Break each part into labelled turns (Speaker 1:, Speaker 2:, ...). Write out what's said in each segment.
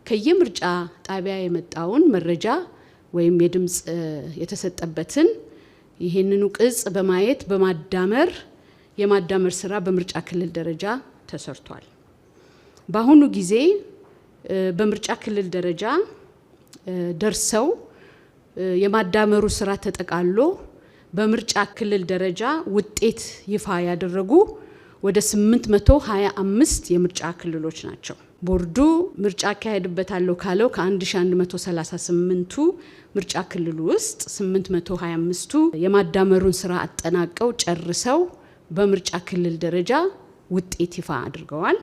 Speaker 1: ከየምርጫ ጣቢያ የመጣውን መረጃ ወይም የድምጽ የተሰጠበትን ይሄንኑ ቅጽ በማየት የማዳመር ስራ በምርጫ ክልል ደረጃ ተሰርቷል። በአሁኑ ጊዜ በምርጫ ክልል ደረጃ ደርሰው የማዳመሩ ስራ ተጠቃሎ በምርጫ ክልል ደረጃ ውጤት ይፋ ያደረጉ ወደ 825 የምርጫ ክልሎች ናቸው። ቦርዱ ምርጫ ያካሄድበታል ካለው ከ1138ቱ ምርጫ ክልል ውስጥ 825ቱ የማዳመሩን ስራ አጠናቀው ጨርሰው በምርጫ ክልል ደረጃ ውጤት ይፋ አድርገዋል።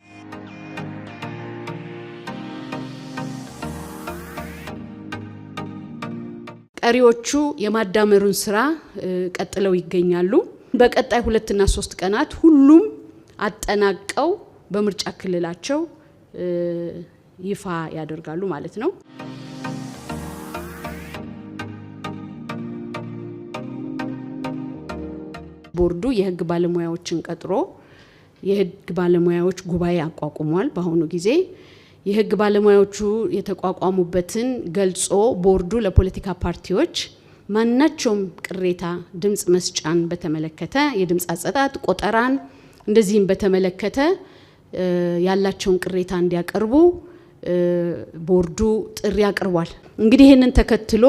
Speaker 1: ቀሪዎቹ የማዳመሩን ስራ ቀጥለው ይገኛሉ። በቀጣይ 2 እና 3 ቀናት ሁሉም አጠናቀው በምርጫ ክልላቸው ይፋ ያደርጋሉ ማለት ነው። ቦርዱ የህግ ባለሙያዎችን ቀጥሮ የህግ ባለሙያዎች ጉባኤ አቋቁሟል። በአሁኑ ጊዜ የህግ ባለሙያዎቹ የተቋቋሙበትን ገልጾ ቦርዱ ለፖለቲካ ፓርቲዎች ማናቸውም ቅሬታ ድምጽ መስጫን በተመለከተ የድምጽ አጸጣጥ ቆጠራን እንደዚህም በተመለከተ ያላቸውን ቅሬታ እንዲያቀርቡ ቦርዱ ጥሪ አቅርቧል። እንግዲህ ይሄንን ተከትሎ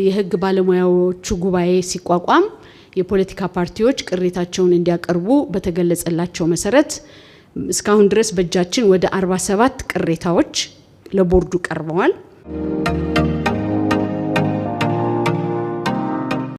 Speaker 1: የህግ ባለሙያዎቹ ጉባኤ ሲቋቋም የፖለቲካ ፓርቲዎች ቅሬታቸውን እንዲያቀርቡ በተገለጸላቸው መሰረት እስካሁን ድረስ በእጃችን ወደ 47 ቅሬታዎች ለቦርዱ ቀርበዋል።